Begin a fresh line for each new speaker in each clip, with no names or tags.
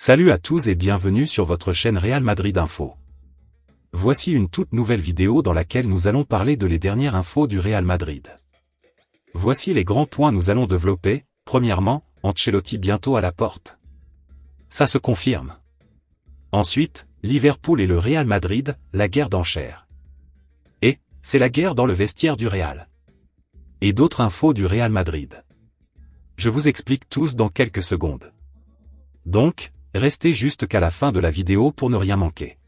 Salut à tous et bienvenue sur votre chaîne Real Madrid Info. Voici une toute nouvelle vidéo dans laquelle nous allons parler de les dernières infos du Real Madrid. Voici les grands points nous allons développer. Premièrement, Ancelotti bientôt à la porte. Ça se confirme. Ensuite, Liverpool et le Real Madrid, la guerre d'enchères. Et, c'est la guerre dans le vestiaire du Real. Et d'autres infos du Real Madrid. Je vous explique tous dans quelques secondes. Donc, restez juste qu'à la fin de la vidéo pour ne rien manquer.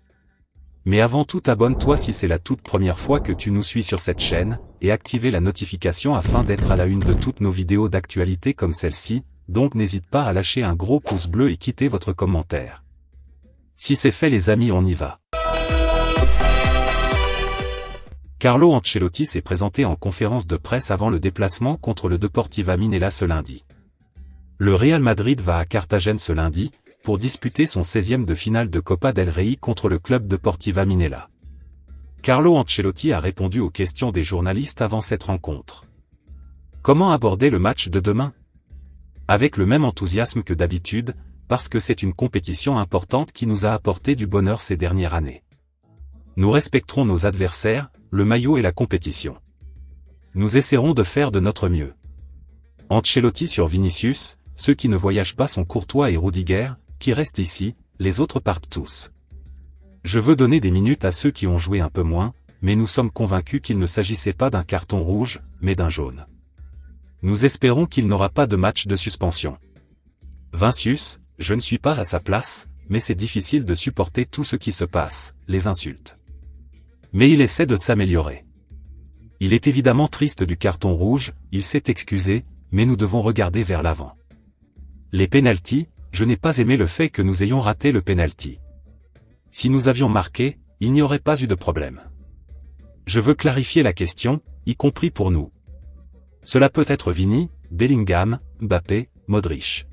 Mais avant tout, abonne-toi si c'est la toute première fois que tu nous suis sur cette chaîne, et activez la notification afin d'être à la une de toutes nos vidéos d'actualité comme celle-ci, donc n'hésite pas à lâcher un gros pouce bleu et quitter votre commentaire. Si c'est fait les amis, on y va. Carlo Ancelotti s'est présenté en conférence de presse avant le déplacement contre le Deportiva Minela ce lundi. Le Real Madrid va à Carthagène ce lundi, pour disputer son 16e de finale de Copa del Rey contre le club Deportiva Minela. Carlo Ancelotti a répondu aux questions des journalistes avant cette rencontre. Comment aborder le match de demain? Avec le même enthousiasme que d'habitude, parce que c'est une compétition importante qui nous a apporté du bonheur ces dernières années. Nous respecterons nos adversaires, le maillot et la compétition. Nous essaierons de faire de notre mieux. Ancelotti sur Vinicius, ceux qui ne voyagent pas sont Courtois et Rudiger, qui restent ici, les autres partent tous. Je veux donner des minutes à ceux qui ont joué un peu moins, mais nous sommes convaincus qu'il ne s'agissait pas d'un carton rouge, mais d'un jaune. Nous espérons qu'il n'aura pas de match de suspension. Vinicius, je ne suis pas à sa place, mais c'est difficile de supporter tout ce qui se passe, les insultes. Mais il essaie de s'améliorer. Il est évidemment triste du carton rouge, il s'est excusé, mais nous devons regarder vers l'avant. Les pénaltys, je n'ai pas aimé le fait que nous ayons raté le pénalty. Si nous avions marqué, il n'y aurait pas eu de problème. Je veux clarifier la question, y compris pour nous. Cela peut être Vini, Bellingham, Mbappé, Modric.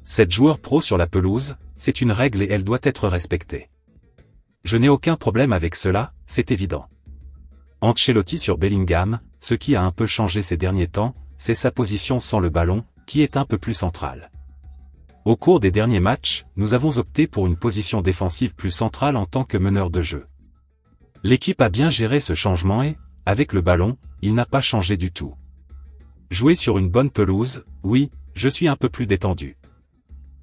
7 joueurs pro sur la pelouse, c'est une règle et elle doit être respectée. Je n'ai aucun problème avec cela, c'est évident. Ancelotti sur Bellingham, ce qui a un peu changé ces derniers temps, c'est sa position sans le ballon, qui est un peu plus centrale. Au cours des derniers matchs, nous avons opté pour une position défensive plus centrale en tant que meneur de jeu. L'équipe a bien géré ce changement et, avec le ballon, il n'a pas changé du tout. Jouer sur une bonne pelouse, oui, je suis un peu plus détendu.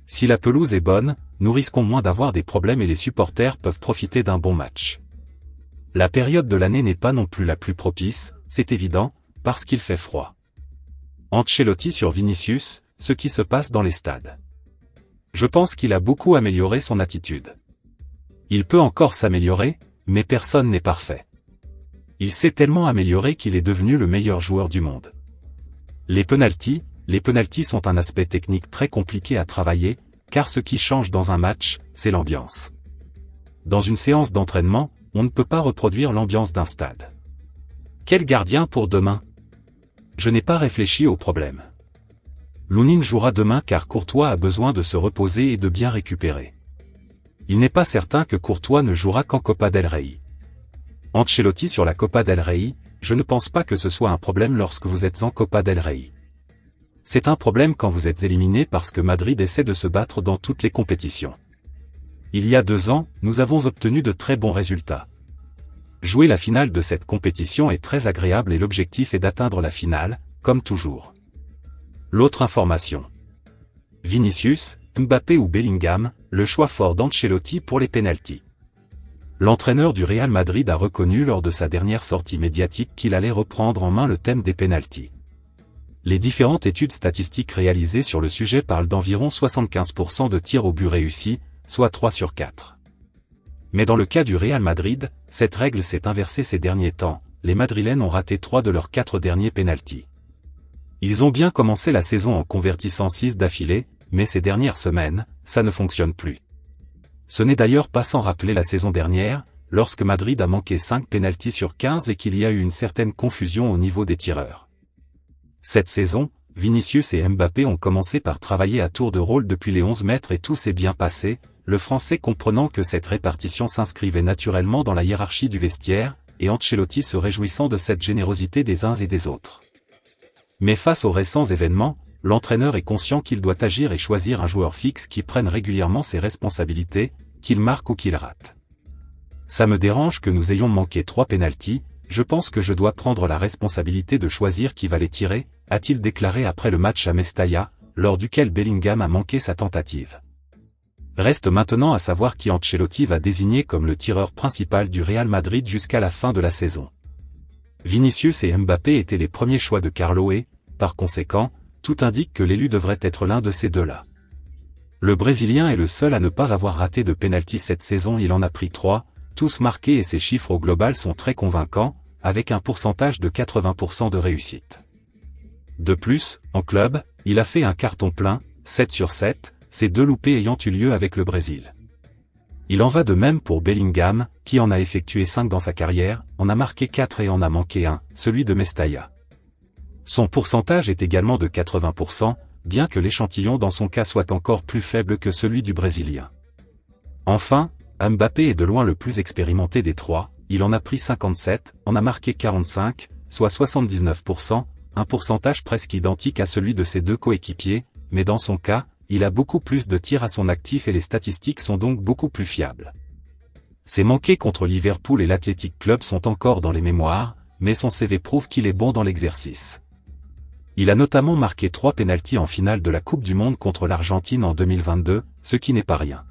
Si la pelouse est bonne, nous risquons moins d'avoir des problèmes et les supporters peuvent profiter d'un bon match. La période de l'année n'est pas non plus la plus propice, c'est évident, parce qu'il fait froid. Ancelotti sur Vinicius, ce qui se passe dans les stades. Je pense qu'il a beaucoup amélioré son attitude. Il peut encore s'améliorer, mais personne n'est parfait. Il s'est tellement amélioré qu'il est devenu le meilleur joueur du monde. Les pénaltys sont un aspect technique très compliqué à travailler, car ce qui change dans un match, c'est l'ambiance. Dans une séance d'entraînement, on ne peut pas reproduire l'ambiance d'un stade. Quel gardien pour demain? Je n'ai pas réfléchi au problème. Lunin jouera demain car Courtois a besoin de se reposer et de bien récupérer. Il n'est pas certain que Courtois ne jouera qu'en Copa del Rey. Ancelotti sur la Copa del Rey, je ne pense pas que ce soit un problème lorsque vous êtes en Copa del Rey. C'est un problème quand vous êtes éliminé parce que Madrid essaie de se battre dans toutes les compétitions. Il y a 2 ans, nous avons obtenu de très bons résultats. Jouer la finale de cette compétition est très agréable et l'objectif est d'atteindre la finale, comme toujours. L'autre information. Vinicius, Mbappé ou Bellingham, le choix fort d'Ancelotti pour les pénaltys. L'entraîneur du Real Madrid a reconnu lors de sa dernière sortie médiatique qu'il allait reprendre en main le thème des pénaltys. Les différentes études statistiques réalisées sur le sujet parlent d'environ 75% de tirs au but réussis, soit 3 sur 4. Mais dans le cas du Real Madrid, cette règle s'est inversée ces derniers temps, les Madrilènes ont raté 3 de leurs 4 derniers pénaltys. Ils ont bien commencé la saison en convertissant 6 d'affilée, mais ces dernières semaines, ça ne fonctionne plus. Ce n'est d'ailleurs pas sans rappeler la saison dernière, lorsque Madrid a manqué 5 pénaltys sur 15 et qu'il y a eu une certaine confusion au niveau des tireurs. Cette saison, Vinicius et Mbappé ont commencé par travailler à tour de rôle depuis les 11 mètres et tout s'est bien passé, le Français comprenant que cette répartition s'inscrivait naturellement dans la hiérarchie du vestiaire, et Ancelotti se réjouissant de cette générosité des uns et des autres. Mais face aux récents événements, l'entraîneur est conscient qu'il doit agir et choisir un joueur fixe qui prenne régulièrement ses responsabilités, qu'il marque ou qu'il rate. Ça me dérange que nous ayons manqué 3 pénaltys, je pense que je dois prendre la responsabilité de choisir qui va les tirer, a-t-il déclaré après le match à Mestalla, lors duquel Bellingham a manqué sa tentative. Reste maintenant à savoir qui Ancelotti va désigner comme le tireur principal du Real Madrid jusqu'à la fin de la saison. Vinicius et Mbappé étaient les premiers choix de Carlo et, par conséquent, tout indique que l'élu devrait être l'un de ces deux-là. Le Brésilien est le seul à ne pas avoir raté de pénalty cette saison, il en a pris 3, tous marqués et ses chiffres au global sont très convaincants, avec un pourcentage de 80% de réussite. De plus, en club, il a fait un carton plein, 7 sur 7, ces 2 loupés ayant eu lieu avec le Brésil. Il en va de même pour Bellingham, qui en a effectué 5 dans sa carrière, en a marqué 4 et en a manqué 1, celui de Mestalla. Son pourcentage est également de 80%, bien que l'échantillon dans son cas soit encore plus faible que celui du Brésilien. Enfin, Mbappé est de loin le plus expérimenté des 3, il en a pris 57, en a marqué 45, soit 79%, un pourcentage presque identique à celui de ses 2 coéquipiers, mais dans son cas, il a beaucoup plus de tirs à son actif et les statistiques sont donc beaucoup plus fiables. Ses manqués contre Liverpool et l'Athletic Club sont encore dans les mémoires, mais son CV prouve qu'il est bon dans l'exercice. Il a notamment marqué 3 pénaltys en finale de la Coupe du Monde contre l'Argentine en 2022, ce qui n'est pas rien.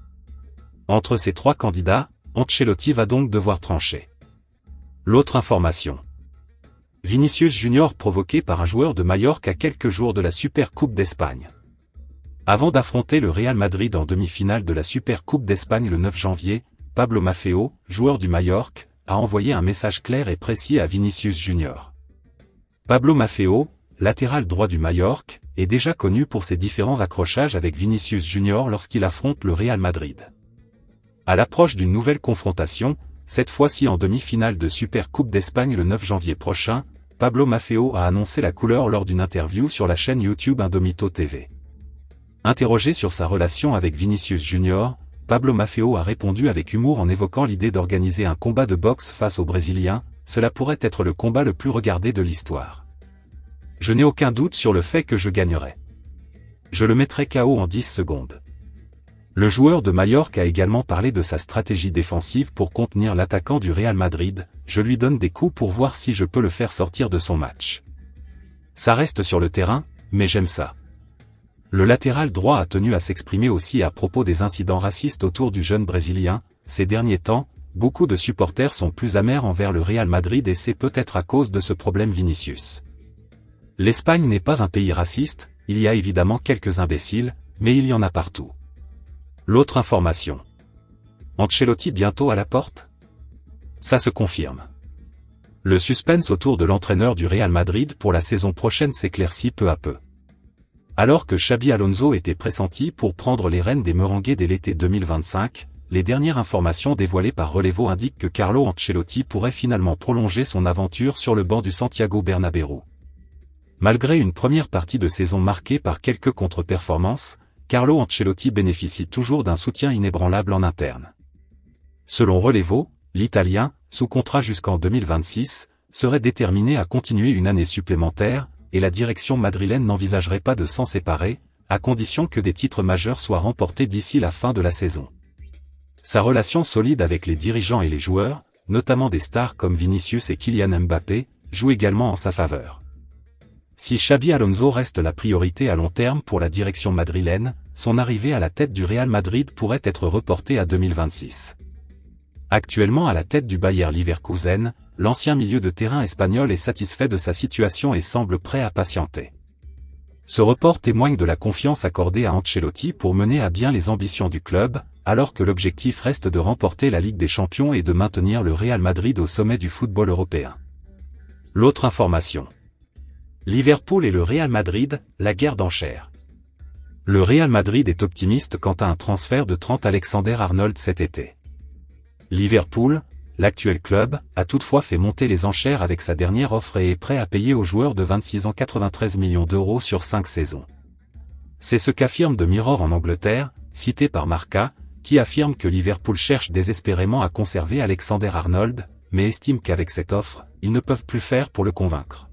Entre ces 3 candidats, Ancelotti va donc devoir trancher. L'autre information. Vinicius Junior provoqué par un joueur de Majorque à quelques jours de la Super Coupe d'Espagne. Avant d'affronter le Real Madrid en demi-finale de la Super Coupe d'Espagne le 9 janvier, Pablo Maffeo, joueur du Majorque, a envoyé un message clair et précis à Vinicius Junior. Pablo Maffeo, latéral droit du Majorque, est déjà connu pour ses différents accrochages avec Vinicius Junior lorsqu'il affronte le Real Madrid. À l'approche d'une nouvelle confrontation, cette fois-ci en demi-finale de Super Coupe d'Espagne le 9 janvier prochain, Pablo Maffeo a annoncé la couleur lors d'une interview sur la chaîne YouTube Indomito TV. Interrogé sur sa relation avec Vinicius Junior, Pablo Maffeo a répondu avec humour en évoquant l'idée d'organiser un combat de boxe face aux Brésiliens, cela pourrait être le combat le plus regardé de l'histoire. Je n'ai aucun doute sur le fait que je gagnerai. Je le mettrai KO en 10 secondes. Le joueur de Majorque a également parlé de sa stratégie défensive pour contenir l'attaquant du Real Madrid, je lui donne des coups pour voir si je peux le faire sortir de son match. Ça reste sur le terrain, mais j'aime ça. Le latéral droit a tenu à s'exprimer aussi à propos des incidents racistes autour du jeune Brésilien. Ces derniers temps, beaucoup de supporters sont plus amers envers le Real Madrid et c'est peut-être à cause de ce problème Vinicius. L'Espagne n'est pas un pays raciste, il y a évidemment quelques imbéciles, mais il y en a partout. L'autre information. Ancelotti bientôt à la porte? Ça se confirme. Le suspense autour de l'entraîneur du Real Madrid pour la saison prochaine s'éclaircit peu à peu. Alors que Xabi Alonso était pressenti pour prendre les rênes des Merengues dès l'été 2025, les dernières informations dévoilées par Relevo indiquent que Carlo Ancelotti pourrait finalement prolonger son aventure sur le banc du Santiago Bernabéu. Malgré une première partie de saison marquée par quelques contre-performances, Carlo Ancelotti bénéficie toujours d'un soutien inébranlable en interne. Selon Relevo, l'Italien, sous contrat jusqu'en 2026, serait déterminé à continuer une année supplémentaire, et la direction madrilène n'envisagerait pas de s'en séparer, à condition que des titres majeurs soient remportés d'ici la fin de la saison. Sa relation solide avec les dirigeants et les joueurs, notamment des stars comme Vinicius et Kylian Mbappé, joue également en sa faveur. Si Xabi Alonso reste la priorité à long terme pour la direction madrilène, son arrivée à la tête du Real Madrid pourrait être reportée à 2026. Actuellement à la tête du Bayer Leverkusen, l'ancien milieu de terrain espagnol est satisfait de sa situation et semble prêt à patienter. Ce report témoigne de la confiance accordée à Ancelotti pour mener à bien les ambitions du club, alors que l'objectif reste de remporter la Ligue des Champions et de maintenir le Real Madrid au sommet du football européen. L'autre information. Liverpool et le Real Madrid, la guerre d'enchères. Le Real Madrid est optimiste quant à un transfert de Trent Alexander-Arnold cet été. Liverpool, l'actuel club, a toutefois fait monter les enchères avec sa dernière offre et est prêt à payer au joueur de 26 ans 93 millions d'euros sur 5 saisons. C'est ce qu'affirme The Mirror en Angleterre, cité par Marca, qui affirme que Liverpool cherche désespérément à conserver Alexander-Arnold, mais estime qu'avec cette offre, ils ne peuvent plus faire pour le convaincre.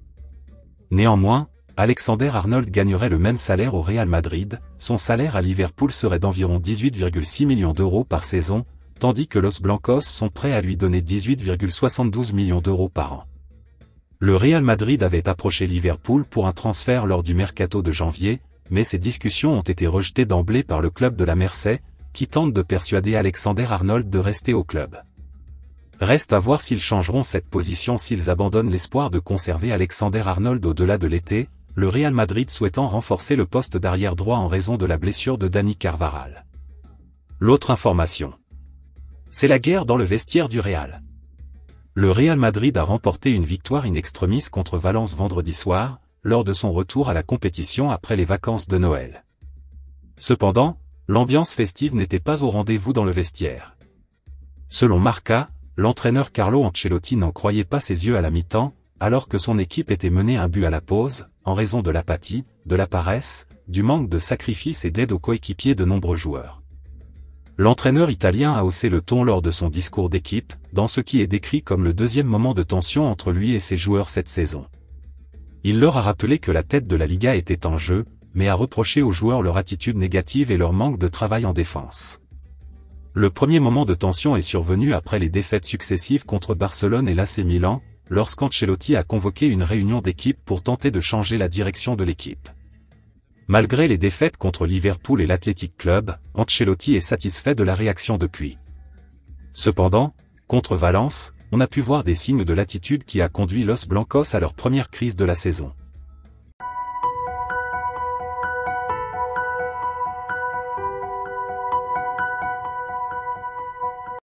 Néanmoins, Alexander Arnold gagnerait le même salaire au Real Madrid, son salaire à Liverpool serait d'environ 18,6 millions d'euros par saison, tandis que Los Blancos sont prêts à lui donner 18,72 millions d'euros par an. Le Real Madrid avait approché Liverpool pour un transfert lors du mercato de janvier, mais ces discussions ont été rejetées d'emblée par le club de la Mersey, qui tente de persuader Alexander Arnold de rester au club. Reste à voir s'ils changeront cette position s'ils abandonnent l'espoir de conserver Alexander Arnold au-delà de l'été, le Real Madrid souhaitant renforcer le poste d'arrière droit en raison de la blessure de Dani Carvajal. L'autre information. C'est la guerre dans le vestiaire du Real. Le Real Madrid a remporté une victoire in extremis contre Valence vendredi soir, lors de son retour à la compétition après les vacances de Noël. Cependant, l'ambiance festive n'était pas au rendez-vous dans le vestiaire. Selon Marca, l'entraîneur Carlo Ancelotti n'en croyait pas ses yeux à la mi-temps, alors que son équipe était menée 1 but à la pause, en raison de l'apathie, de la paresse, du manque de sacrifice et d'aide aux coéquipiers de nombreux joueurs. L'entraîneur italien a haussé le ton lors de son discours d'équipe, dans ce qui est décrit comme le deuxième moment de tension entre lui et ses joueurs cette saison. Il leur a rappelé que la tête de la Liga était en jeu, mais a reproché aux joueurs leur attitude négative et leur manque de travail en défense. Le premier moment de tension est survenu après les défaites successives contre Barcelone et l'AC Milan, lorsqu'Ancelotti a convoqué une réunion d'équipe pour tenter de changer la direction de l'équipe. Malgré les défaites contre Liverpool et l'Athletic Club, Ancelotti est satisfait de la réaction depuis. Cependant, contre Valence, on a pu voir des signes de l'attitude qui a conduit Los Blancos à leur première crise de la saison.